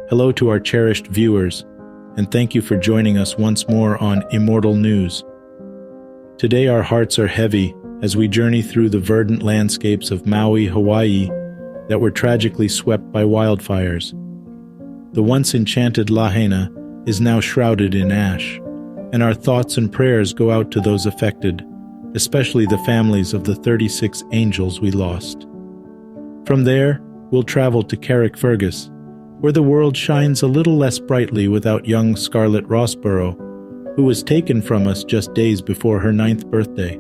Hello to our cherished viewers, and thank you for joining us once more on Immortal News. Today our hearts are heavy as we journey through the verdant landscapes of Maui, Hawaii, that were tragically swept by wildfires. The once enchanted Lahaina is now shrouded in ash, and our thoughts and prayers go out to those affected, especially the families of the 36 angels we lost. From there, we'll travel to Carrickfergus, where the world shines a little less brightly without young Scarlett Rossborough, who was taken from us just days before her 9th birthday.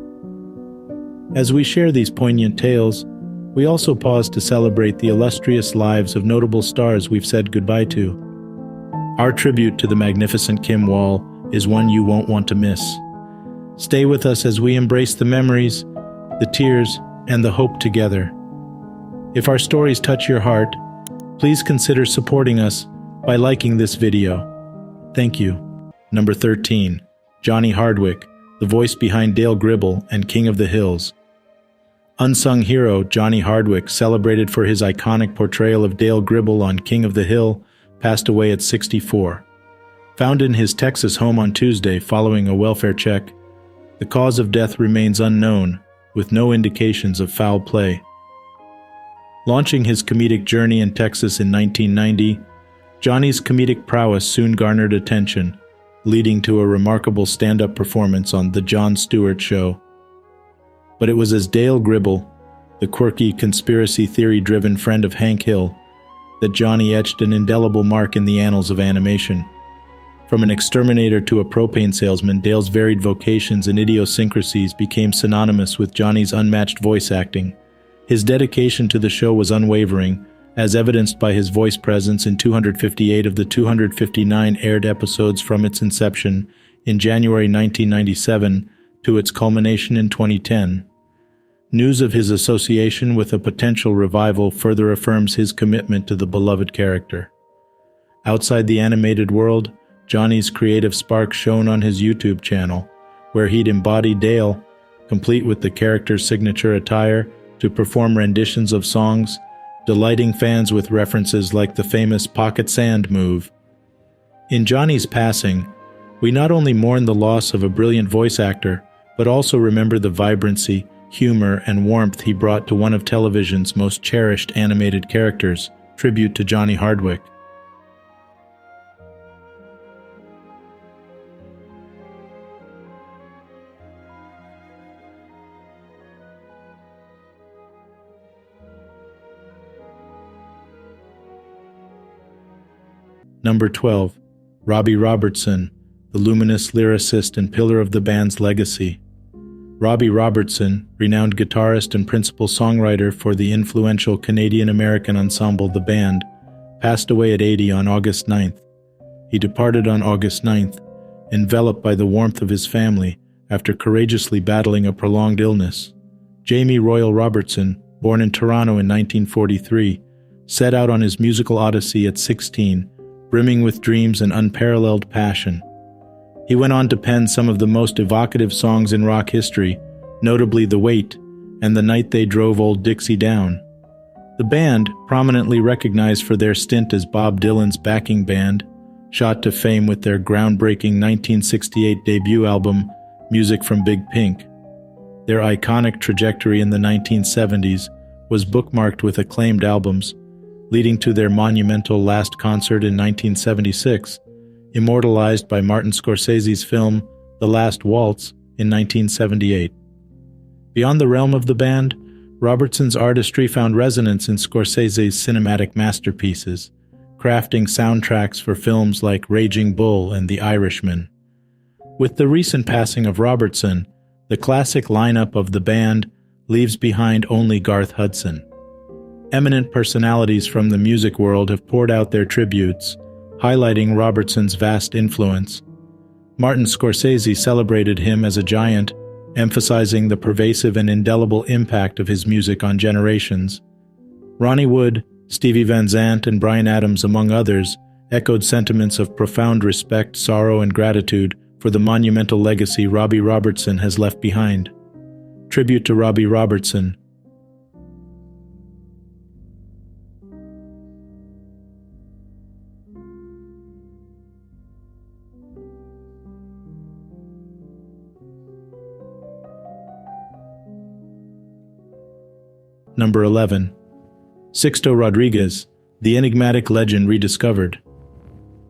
As we share these poignant tales, we also pause to celebrate the illustrious lives of notable stars we've said goodbye to. Our tribute to the magnificent Kim Wall is one you won't want to miss. Stay with us as we embrace the memories, the tears, and the hope together. If our stories touch your heart, please consider supporting us by liking this video. Thank you. Number 13. Johnny Hardwick, the voice behind Dale Gribble and King of the Hills. Unsung hero Johnny Hardwick, celebrated for his iconic portrayal of Dale Gribble on King of the Hill, passed away at 64. Found in his Texas home on Tuesday following a welfare check, the cause of death remains unknown, with no indications of foul play. Launching his comedic journey in Texas in 1990, Johnny's comedic prowess soon garnered attention, leading to a remarkable stand-up performance on The Jon Stewart Show. But it was as Dale Gribble, the quirky, conspiracy theory-driven friend of Hank Hill, that Johnny etched an indelible mark in the annals of animation. From an exterminator to a propane salesman, Dale's varied vocations and idiosyncrasies became synonymous with Johnny's unmatched voice acting. His dedication to the show was unwavering, as evidenced by his voice presence in 258 of the 259 aired episodes from its inception in January 1997 to its culmination in 2010. News of his association with a potential revival further affirms his commitment to the beloved character. Outside the animated world, Johnny's creative spark shone on his YouTube channel, where he'd embody Dale, complete with the character's signature attire, to perform renditions of songs, delighting fans with references like the famous pocket sand move. In Johnny's passing, we not only mourn the loss of a brilliant voice actor, but also remember the vibrancy, humor, and warmth he brought to one of television's most cherished animated characters. Tribute to Johnny Hardwick. Number 12. Robbie Robertson, the luminous lyricist and pillar of the band's legacy. Robbie Robertson, renowned guitarist and principal songwriter for the influential Canadian-American ensemble The Band, passed away at 80 on August 9th. He departed on August 9th, enveloped by the warmth of his family after courageously battling a prolonged illness. Jamie Royal Robertson, born in Toronto in 1943, set out on his musical odyssey at 16, brimming with dreams and unparalleled passion. He went on to pen some of the most evocative songs in rock history, notably The Weight and The Night They Drove Old Dixie Down. The band, prominently recognized for their stint as Bob Dylan's backing band, shot to fame with their groundbreaking 1968 debut album, Music from Big Pink. Their iconic trajectory in the 1970s was bookmarked with acclaimed albums, leading to their monumental last concert in 1976, immortalized by Martin Scorsese's film The Last Waltz in 1978. Beyond the realm of the band, Robertson's artistry found resonance in Scorsese's cinematic masterpieces, crafting soundtracks for films like Raging Bull and The Irishman. With the recent passing of Robertson, the classic lineup of the band leaves behind only Garth Hudson. Eminent personalities from the music world have poured out their tributes, highlighting Robertson's vast influence. Martin Scorsese celebrated him as a giant, emphasizing the pervasive and indelible impact of his music on generations. Ronnie Wood, Stevie Van Zandt, and Bryan Adams, among others, echoed sentiments of profound respect, sorrow, and gratitude for the monumental legacy Robbie Robertson has left behind. Tribute to Robbie Robertson. Number 11. Sixto Rodriguez, the enigmatic legend rediscovered.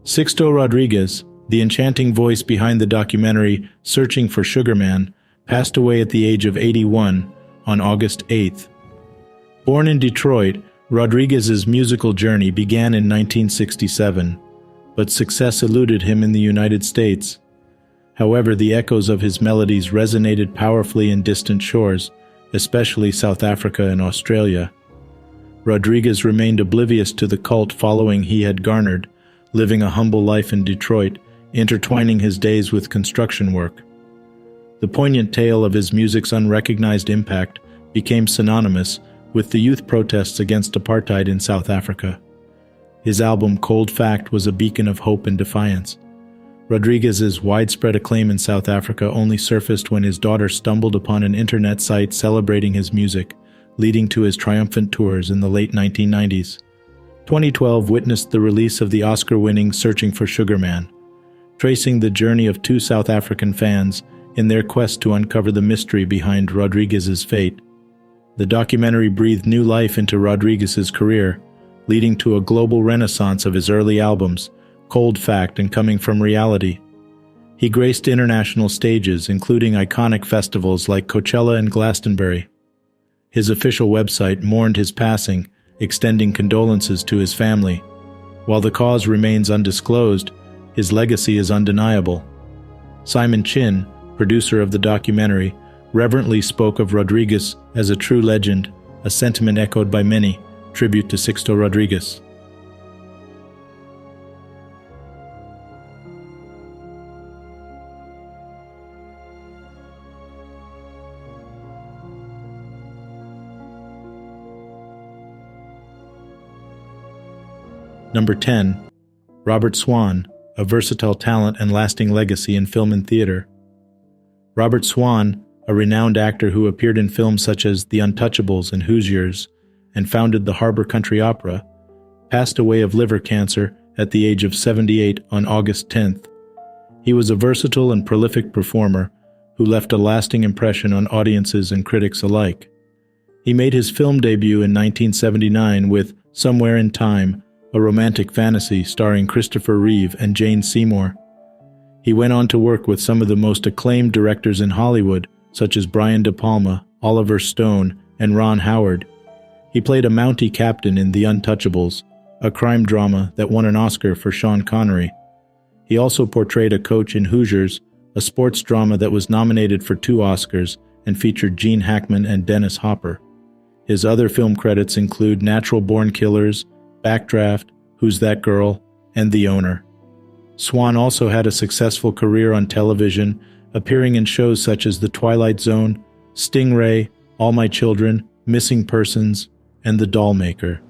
Sixto Rodriguez, the enchanting voice behind the documentary Searching for Sugar Man, passed away at the age of 81 on August 8th. Born in Detroit, Rodriguez's musical journey began in 1967, but success eluded him in the United States. However, the echoes of his melodies resonated powerfully in distant shores, especially South Africa and Australia. Rodriguez remained oblivious to the cult following he had garnered, living a humble life in Detroit, intertwining his days with construction work. The poignant tale of his music's unrecognized impact became synonymous with the youth protests against apartheid in South Africa. His album Cold Fact was a beacon of hope and defiance. Rodriguez's widespread acclaim in South Africa only surfaced when his daughter stumbled upon an internet site celebrating his music, leading to his triumphant tours in the late 1990s. 2012 witnessed the release of the Oscar-winning Searching for Sugar Man, tracing the journey of two South African fans in their quest to uncover the mystery behind Rodriguez's fate. The documentary breathed new life into Rodriguez's career, leading to a global renaissance of his early albums, Cold Fact and Coming From Reality. He graced international stages, including iconic festivals like Coachella and Glastonbury. His official website mourned his passing, extending condolences to his family. While the cause remains undisclosed, his legacy is undeniable. Simon Chin, producer of the documentary, reverently spoke of Rodriguez as a true legend, a sentiment echoed by many. Tribute to Sixto Rodriguez. Number 10. Robert Swann, a versatile talent and lasting legacy in film and theater. Robert Swann, a renowned actor who appeared in films such as The Untouchables and Hoosiers, and founded the Harbor Country Opera, passed away of liver cancer at the age of 78 on August 10th. He was a versatile and prolific performer who left a lasting impression on audiences and critics alike. He made his film debut in 1979 with Somewhere in Time, a romantic fantasy starring Christopher Reeve and Jane Seymour. He went on to work with some of the most acclaimed directors in Hollywood, such as Brian De Palma, Oliver Stone, and Ron Howard. He played a Mountie captain in The Untouchables, a crime drama that won an Oscar for Sean Connery. He also portrayed a coach in Hoosiers, a sports drama that was nominated for 2 Oscars and featured Gene Hackman and Dennis Hopper. His other film credits include Natural Born Killers, Backdraft, Who's That Girl, and The Owner. Swann also had a successful career on television, appearing in shows such as The Twilight Zone, Stingray, All My Children, Missing Persons, and The Dollmaker.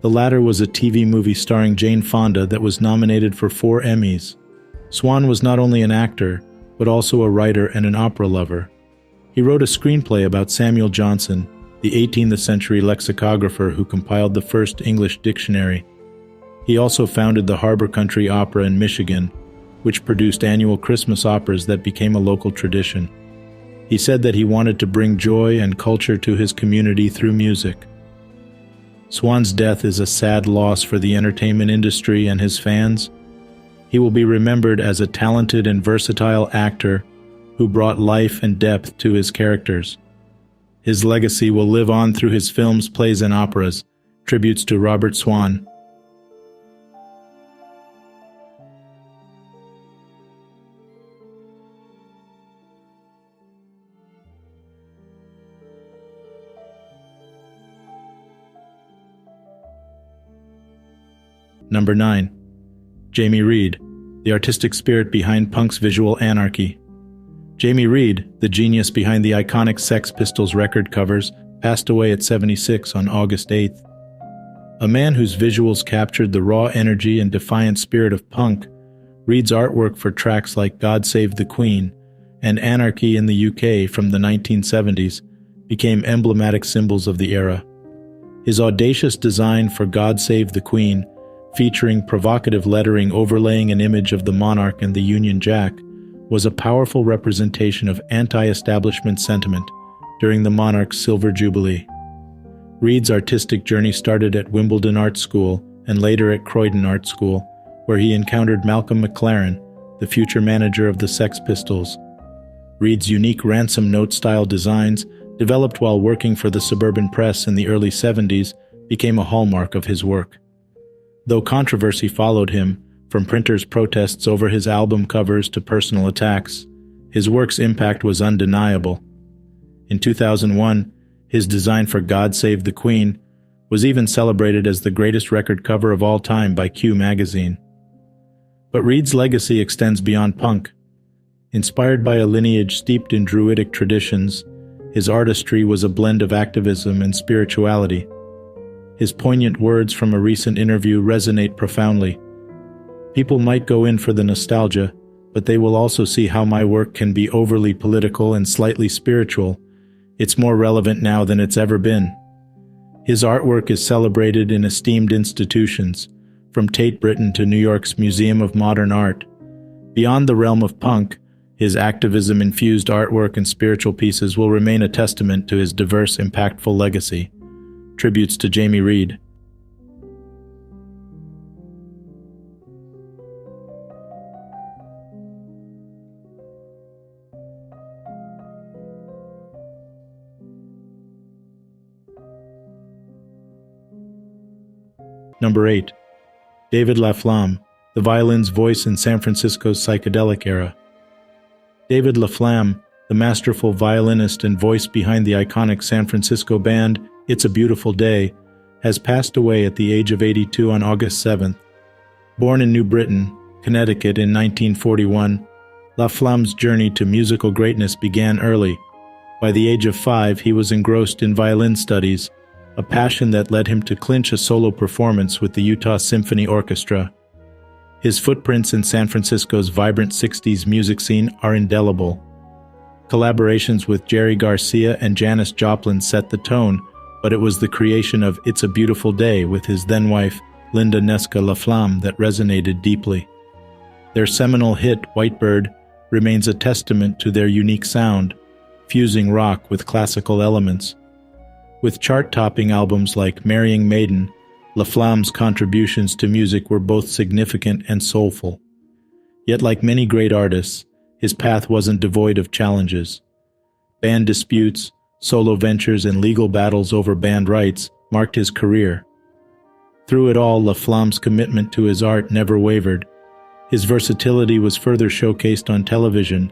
The latter was a TV movie starring Jane Fonda that was nominated for 4 Emmys. Swann was not only an actor, but also a writer and an opera lover. He wrote a screenplay about Samuel Johnson, the 18th century lexicographer who compiled the first English dictionary. He also founded the Harbor Country Opera in Michigan, which produced annual Christmas operas that became a local tradition. He said that he wanted to bring joy and culture to his community through music. Swann's death is a sad loss for the entertainment industry and his fans. He will be remembered as a talented and versatile actor who brought life and depth to his characters. His legacy will live on through his films, plays, and operas, tributes to Robert Swann. Number 9. Jamie Reed, the artistic spirit behind punk's visual anarchy. Jamie Reed, the genius behind the iconic Sex Pistols record covers, passed away at 76 on August 8th. A man whose visuals captured the raw energy and defiant spirit of punk, Reed's artwork for tracks like God Save the Queen and Anarchy in the UK from the 1970s became emblematic symbols of the era. His audacious design for God Save the Queen, featuring provocative lettering overlaying an image of the monarch and the Union Jack, was a powerful representation of anti-establishment sentiment during the monarch's Silver Jubilee. Reed's artistic journey started at Wimbledon Art School and later at Croydon Art School, where he encountered Malcolm McLaren, the future manager of the Sex Pistols. Reed's unique ransom note-style designs, developed while working for the Suburban Press in the early 70s, became a hallmark of his work. Though controversy followed him, from printers' protests over his album covers to personal attacks, his work's impact was undeniable. In 2001, his design for God Save the Queen was even celebrated as the greatest record cover of all time by Q magazine. But Reed's legacy extends beyond punk. Inspired by a lineage steeped in druidic traditions, his artistry was a blend of activism and spirituality. His poignant words from a recent interview resonate profoundly. People might go in for the nostalgia, but they will also see how my work can be overly political and slightly spiritual. It's more relevant now than it's ever been. His artwork is celebrated in esteemed institutions, from Tate Britain to New York's Museum of Modern Art. Beyond the realm of punk, his activism-infused artwork and spiritual pieces will remain a testament to his diverse, impactful legacy. Tributes to Jamie Reed. Number 8. David LaFlamme, the violin's voice in San Francisco's psychedelic era. David LaFlamme, the masterful violinist and voice behind the iconic San Francisco band It's a Beautiful Day, has passed away at the age of 82 on August 7th. Born in New Britain, Connecticut in 1941, LaFlamme's journey to musical greatness began early. By the age of 5, he was engrossed in violin studies, a passion that led him to clinch a solo performance with the Utah Symphony Orchestra. His footprints in San Francisco's vibrant 60s music scene are indelible. Collaborations with Jerry Garcia and Janis Joplin set the tone, but it was the creation of It's a Beautiful Day with his then-wife, Linda Nesca LaFlamme, that resonated deeply. Their seminal hit, Whitebird, remains a testament to their unique sound, fusing rock with classical elements. With chart-topping albums like Marrying Maiden, LaFlamme's contributions to music were both significant and soulful. Yet like many great artists, his path wasn't devoid of challenges. Band disputes, solo ventures, and legal battles over band rights marked his career. Through it all, LaFlamme's commitment to his art never wavered. His versatility was further showcased on television,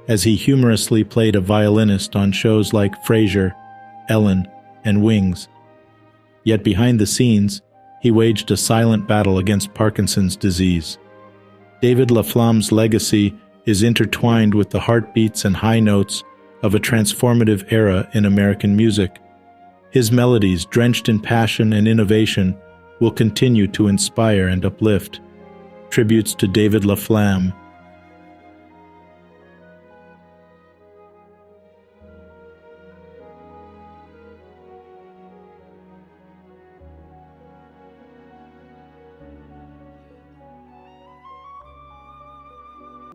as he humorously played a violinist on shows like Frasier, Ellen, and Wings. Yet behind the scenes, he waged a silent battle against Parkinson's disease. David LaFlamme's legacy is intertwined with the heartbeats and high notes of a transformative era in American music. His melodies, drenched in passion and innovation, will continue to inspire and uplift. Tributes to David LaFlamme.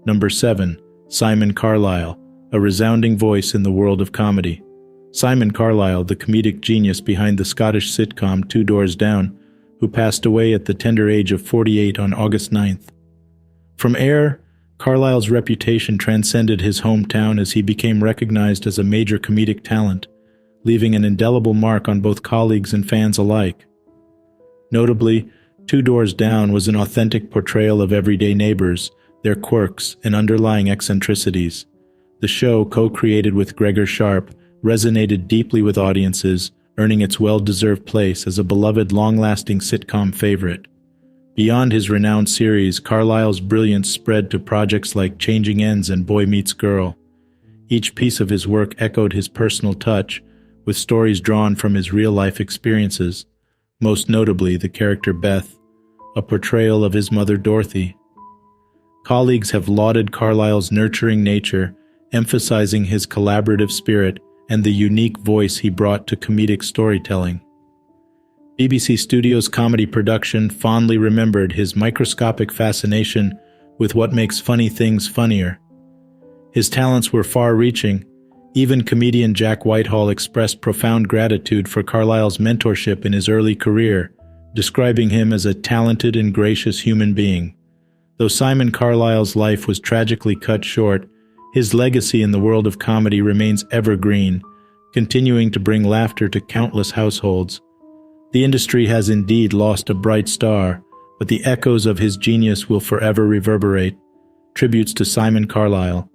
Number 7. Simon Carlisle, a resounding voice in the world of comedy. Simon Carlisle, the comedic genius behind the Scottish sitcom Two Doors Down, who passed away at the tender age of 48 on August 9th. From Air, Carlisle's reputation transcended his hometown as he became recognized as a major comedic talent, leaving an indelible mark on both colleagues and fans alike. Notably, Two Doors Down was an authentic portrayal of everyday neighbors, their quirks, and underlying eccentricities. The show, co-created with Gregor Sharp, resonated deeply with audiences, earning its well-deserved place as a beloved, long-lasting sitcom favorite. Beyond his renowned series, Carlisle's brilliance spread to projects like Changing Ends and Boy Meets Girl. Each piece of his work echoed his personal touch, with stories drawn from his real-life experiences, most notably the character Beth, a portrayal of his mother Dorothy. Colleagues have lauded Carlisle's nurturing nature, emphasizing his collaborative spirit and the unique voice he brought to comedic storytelling. BBC Studios' comedy production fondly remembered his microscopic fascination with what makes funny things funnier. His talents were far-reaching, Even comedian Jack Whitehall expressed profound gratitude for Carlisle's mentorship in his early career, describing him as a talented and gracious human being. Though Simon Carlisle's life was tragically cut short, his legacy in the world of comedy remains evergreen, continuing to bring laughter to countless households. The industry has indeed lost a bright star, but the echoes of his genius will forever reverberate. Tributes to Simon Carlisle.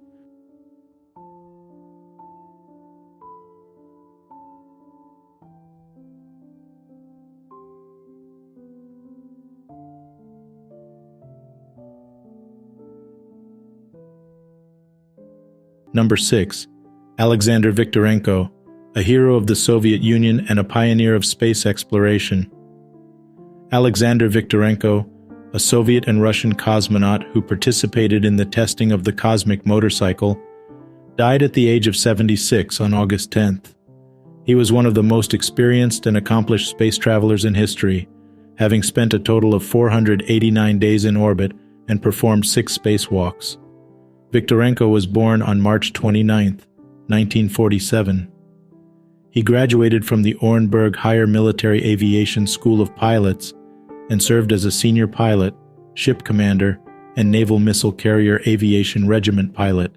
Number 6. Alexander Victorenko, a hero of the Soviet Union and a pioneer of space exploration. Alexander Victorenko, a Soviet and Russian cosmonaut who participated in the testing of the cosmic motorcycle, died at the age of 76 on August 10th. He was one of the most experienced and accomplished space travelers in history, having spent a total of 489 days in orbit and performed 6 spacewalks. Victorenko was born on March 29, 1947. He graduated from the Orenburg Higher Military Aviation School of Pilots and served as a senior pilot, ship commander, and Naval Missile Carrier Aviation Regiment pilot.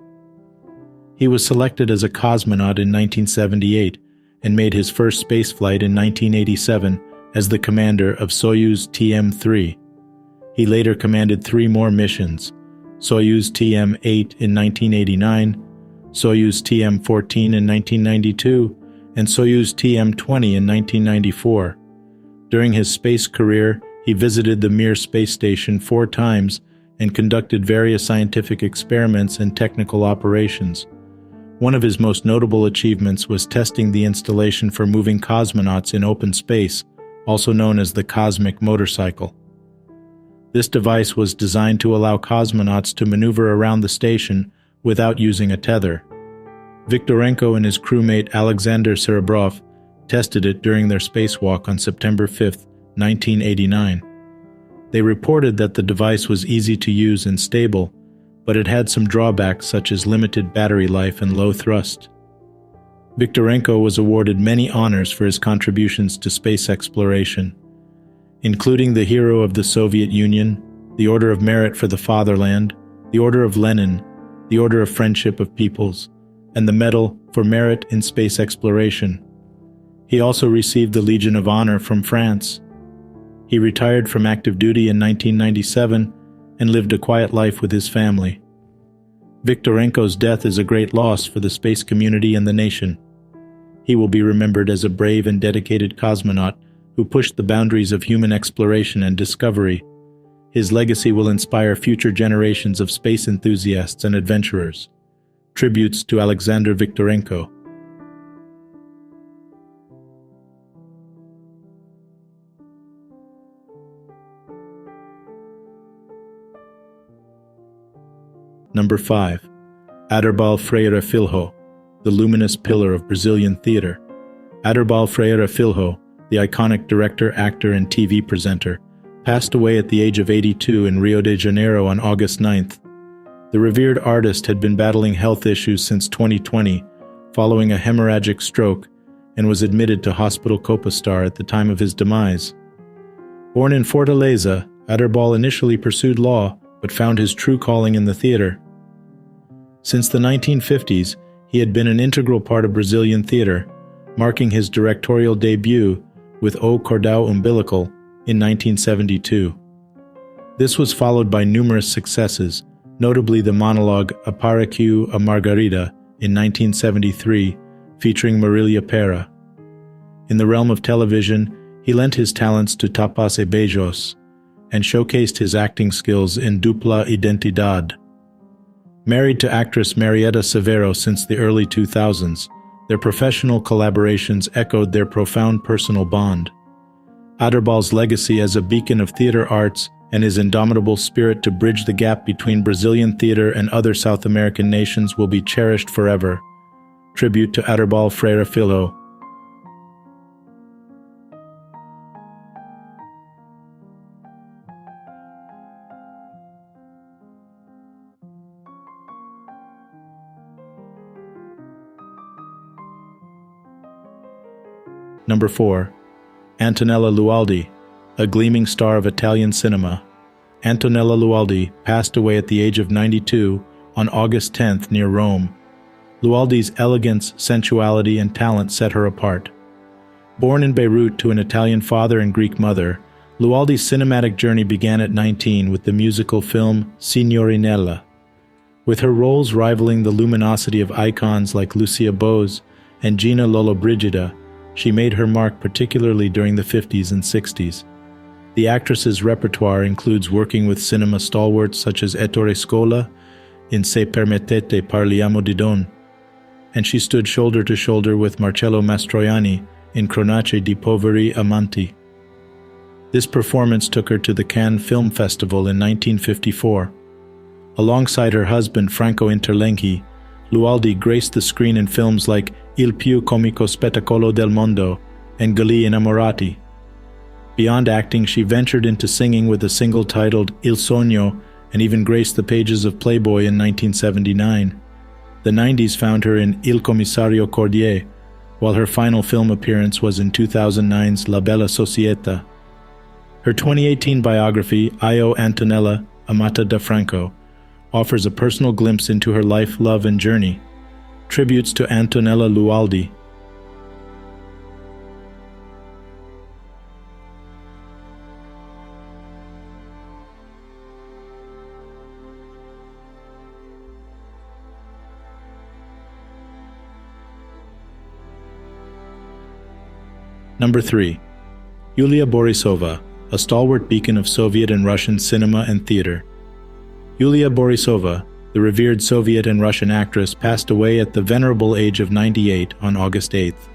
He was selected as a cosmonaut in 1978 and made his first spaceflight in 1987 as the commander of Soyuz TM-3. He later commanded 3 more missions: Soyuz TM-8 in 1989, Soyuz TM-14 in 1992, and Soyuz TM-20 in 1994. During his space career, he visited the Mir space station 4 times and conducted various scientific experiments and technical operations. One of his most notable achievements was testing the installation for moving cosmonauts in open space, also known as the cosmic motorcycle. This device was designed to allow cosmonauts to maneuver around the station without using a tether. Victorenko and his crewmate Alexander Serebrov tested it during their spacewalk on September 5, 1989. They reported that the device was easy to use and stable, but it had some drawbacks such as limited battery life and low thrust. Victorenko was awarded many honors for his contributions to space exploration, including the Hero of the Soviet Union, the Order of Merit for the Fatherland, the Order of Lenin, the Order of Friendship of Peoples, and the Medal for Merit in Space Exploration. He also received the Legion of Honor from France. He retired from active duty in 1997 and lived a quiet life with his family. Victorenko's death is a great loss for the space community and the nation. He will be remembered as a brave and dedicated cosmonaut who pushed the boundaries of human exploration and discovery. His legacy will inspire future generations of space enthusiasts and adventurers. Tributes to Alexander Victorenko. Number 5. Aderbal Freire Filho, the luminous pillar of Brazilian theater. Aderbal Freire Filho, the iconic director, actor, and TV presenter, passed away at the age of 82 in Rio de Janeiro on August 9th. The revered artist had been battling health issues since 2020, following a hemorrhagic stroke, and was admitted to Hospital Copastar at the time of his demise. Born in Fortaleza, Aderbal initially pursued law, but found his true calling in the theater. Since the 1950s, he had been an integral part of Brazilian theater, marking his directorial debut with O Cordão Umbilical in 1972. This was followed by numerous successes, notably the monologue Apareceu a Margarida in 1973, featuring Marília Pera. In the realm of television, he lent his talents to Tapas e Beijos and showcased his acting skills in Dupla Identidade. Married to actress Marieta Severo since the early 2000s, their professional collaborations echoed their profound personal bond. Aderbal's legacy as a beacon of theater arts and his indomitable spirit to bridge the gap between Brazilian theater and other South American nations will be cherished forever. Tribute to Aderbal Freire Filho. Number 4. Antonella Lualdi, a gleaming star of Italian cinema. Antonella Lualdi passed away at the age of 92 on August 10th near Rome. Lualdi's elegance, sensuality, and talent set her apart. Born in Beirut to an Italian father and Greek mother, Lualdi's cinematic journey began at 19 with the musical film Signorinella. With her roles rivaling the luminosity of icons like Lucia Bose and Gina Lollobrigida, she made her mark particularly during the 50s and 60s. The actress's repertoire includes working with cinema stalwarts such as Ettore Scola in Se permettete parliamo di Don, and she stood shoulder to shoulder with Marcello Mastroianni in Cronache di Poveri Amanti. This performance took her to the Cannes Film Festival in 1954. Alongside her husband Franco Interlenghi, Lualdi graced the screen in films like Il più comico spettacolo del mondo and Galli innamorati. Beyond acting, she ventured into singing with a single titled Il Sogno and even graced the pages of Playboy in 1979. The 90s found her in Il Commissario Cordier, while her final film appearance was in 2009's La Bella Societa. Her 2018 biography, Io Antonella, Amata da Franco, offers a personal glimpse into her life, love, and journey. Tributes to Antonella Lualdi. Number 3. Yulia Borosova, a stalwart beacon of Soviet and Russian cinema and theater. Yulia Borosova, the revered Soviet and Russian actress, passed away at the venerable age of 98 on August 8th.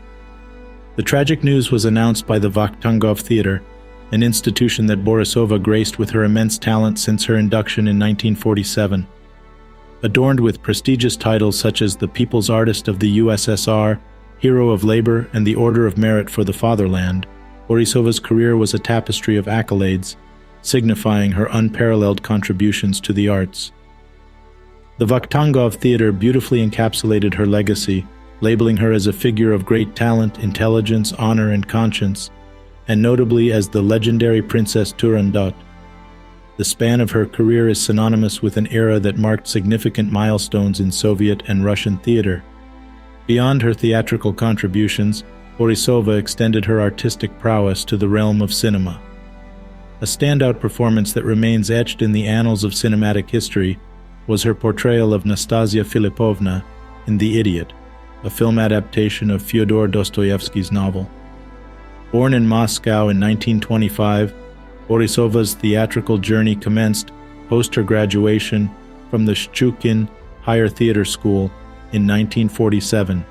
The tragic news was announced by the Vakhtangov Theater, an institution that Borosova graced with her immense talent since her induction in 1947. Adorned with prestigious titles such as the People's Artist of the USSR, Hero of Labor, and the Order of Merit for the Fatherland, Borisova's career was a tapestry of accolades, signifying her unparalleled contributions to the arts. The Vakhtangov Theater beautifully encapsulated her legacy, labeling her as a figure of great talent, intelligence, honor, and conscience, and notably as the legendary Princess Turandot. The span of her career is synonymous with an era that marked significant milestones in Soviet and Russian theater. Beyond her theatrical contributions, Borisova extended her artistic prowess to the realm of cinema. A standout performance that remains etched in the annals of cinematic history was her portrayal of Nastasia Filipovna in The Idiot, a film adaptation of Fyodor Dostoevsky's novel. Born in Moscow in 1925, Borisova's theatrical journey commenced post her graduation from the Shchukin Higher Theater School in 1947.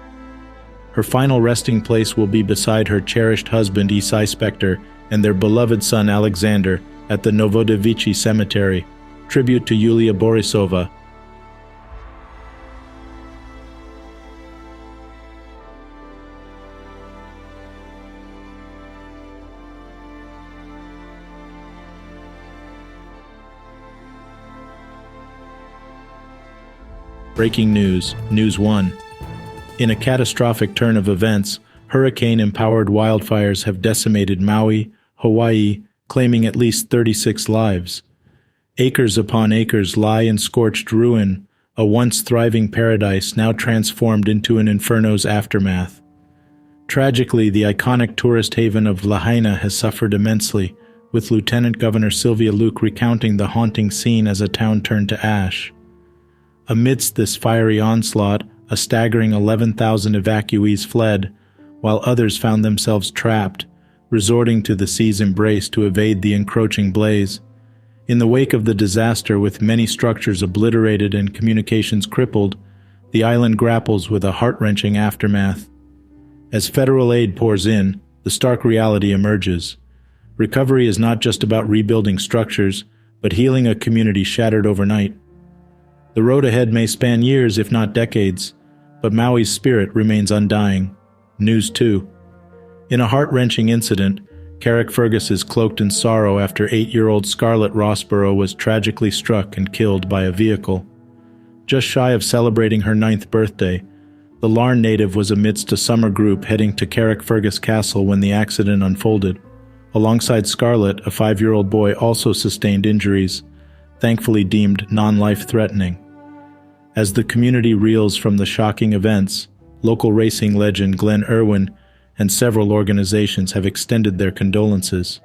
Her final resting place will be beside her cherished husband Isai Spector and their beloved son Alexander at the Novodevichy Cemetery, tribute to Yulia Borosova. Breaking news, News 1. In a catastrophic turn of events, hurricane-empowered wildfires have decimated Maui, Hawaii, claiming at least 36 lives. Acres upon acres lie in scorched ruin, a once thriving paradise now transformed into an inferno's aftermath. Tragically, the iconic tourist haven of Lahaina has suffered immensely, with Lieutenant Governor Sylvia Luke recounting the haunting scene as a town turned to ash. Amidst this fiery onslaught, a staggering 11,000 evacuees fled, while others found themselves trapped, resorting to the sea's embrace to evade the encroaching blaze. In the wake of the disaster, with many structures obliterated and communications crippled, the island grapples with a heart-wrenching aftermath. As federal aid pours in, the stark reality emerges. Recovery is not just about rebuilding structures, but healing a community shattered overnight. The road ahead may span years, if not decades, but Maui's spirit remains undying. News 2. In a heart-wrenching incident, Carrickfergus is cloaked in sorrow after 8-year-old Scarlett Rossborough was tragically struck and killed by a vehicle. Just shy of celebrating her 9th birthday, The Larne native was amidst a summer group heading to Carrickfergus Castle when the accident unfolded. Alongside Scarlett, a 5-year-old boy also sustained injuries, thankfully deemed non-life-threatening. As the community reels from the shocking events, local racing legend Glenn Irwin and several organizations have extended their condolences.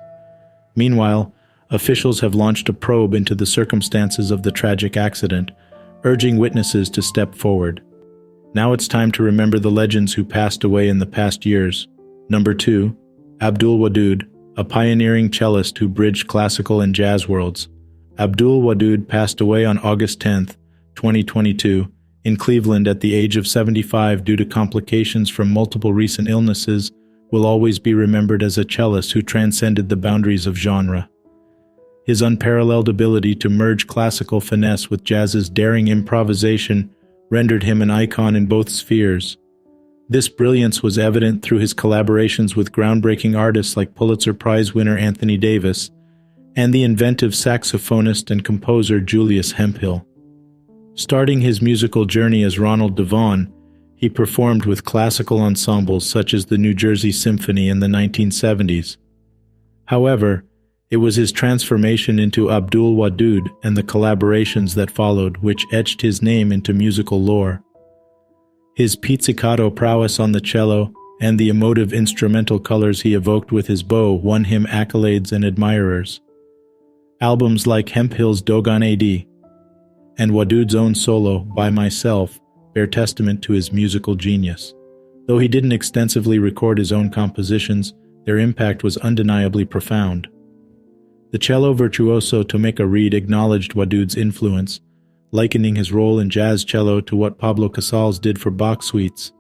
Meanwhile, officials have launched a probe into the circumstances of the tragic accident, urging witnesses to step forward. Now it's time to remember the legends who passed away in the past years. Number 2, Abdul Wadud, a pioneering cellist who bridged classical and jazz worlds. Abdul Wadud passed away on August 10, 2022, in Cleveland at the age of 75 due to complications from multiple recent illnesses. Will always be remembered as a cellist who transcended the boundaries of genre. His unparalleled ability to merge classical finesse with jazz's daring improvisation rendered him an icon in both spheres. This brilliance was evident through his collaborations with groundbreaking artists like Pulitzer Prize winner Anthony Davis and the inventive saxophonist and composer Julius Hemphill. Starting his musical journey as Ronald Devon, he performed with classical ensembles such as the New Jersey Symphony in the 1970s. However, it was his transformation into Abdul Wadud and the collaborations that followed which etched his name into musical lore. His pizzicato prowess on the cello and the emotive instrumental colors he evoked with his bow won him accolades and admirers. Albums like Hemphill's Dogon AD and Wadud's own solo, By Myself, bear testament to his musical genius. Though he didn't extensively record his own compositions, their impact was undeniably profound. The cello virtuoso Tomeka Reed acknowledged Wadud's influence, likening his role in jazz cello to what Pablo Casals did for Bach suites.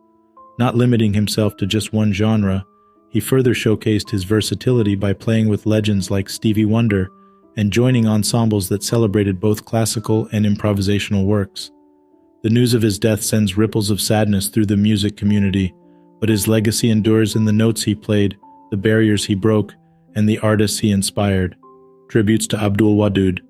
Not limiting himself to just one genre, he further showcased his versatility by playing with legends like Stevie Wonder and joining ensembles that celebrated both classical and improvisational works. The news of his death sends ripples of sadness through the music community, but his legacy endures in the notes he played, the barriers he broke, and the artists he inspired. Tributes to Abdul Wadud.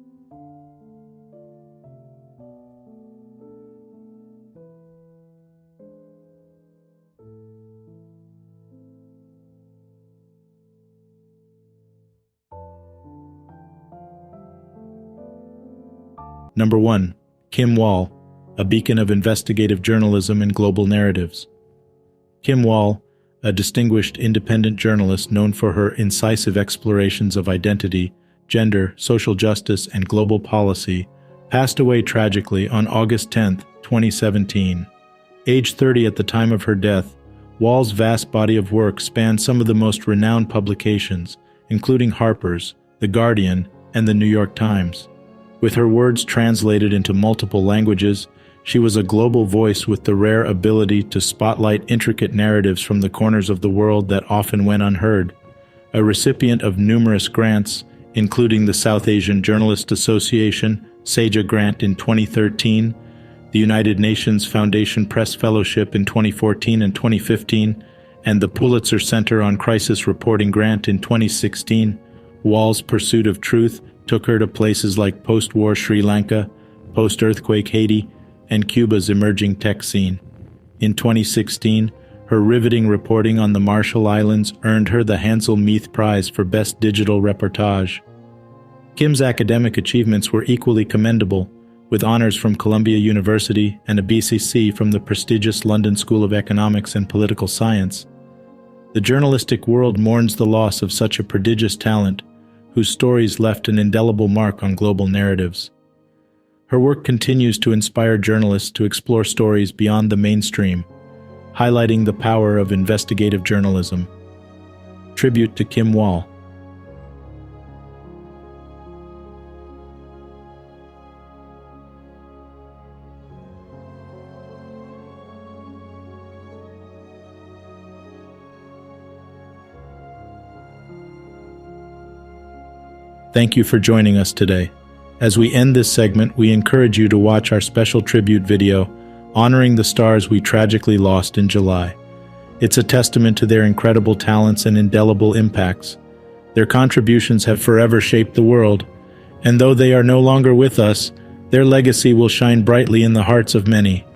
Number 1. Kim Wall, a beacon of investigative journalism and global narratives. Kim Wall, a distinguished independent journalist known for her incisive explorations of identity, gender, social justice, and global policy, passed away tragically on August 10, 2017. Aged 30 at the time of her death, Wall's vast body of work spanned some of the most renowned publications, including Harper's, The Guardian, and The New York Times. With her words translated into multiple languages, she was a global voice with the rare ability to spotlight intricate narratives from the corners of the world that often went unheard. A recipient of numerous grants, including the South Asian Journalist Association, SAJA grant in 2013, the United Nations Foundation Press Fellowship in 2014 and 2015, and the Pulitzer Center on Crisis Reporting grant in 2016, Wall's pursuit of truth took her to places like post-war Sri Lanka, post-earthquake Haiti, and Cuba's emerging tech scene. In 2016, her riveting reporting on the Marshall Islands earned her the Hansel Meath Prize for Best Digital Reportage. Kim's academic achievements were equally commendable, with honors from Columbia University and a BCc from the prestigious London School of Economics and Political Science. The journalistic world mourns the loss of such a prodigious talent, whose stories left an indelible mark on global narratives. Her work continues to inspire journalists to explore stories beyond the mainstream, highlighting the power of investigative journalism. Tribute to Kim Wall. Thank you for joining us today. As we end this segment, we encourage you to watch our special tribute video honoring the stars we tragically lost in July. It's a testament to their incredible talents and indelible impacts. Their contributions have forever shaped the world, and though they are no longer with us, their legacy will shine brightly in the hearts of many.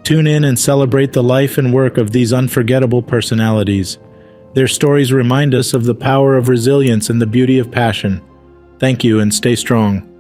Tune in and celebrate the life and work of these unforgettable personalities. Their stories remind us of the power of resilience and the beauty of passion. Thank you and stay strong.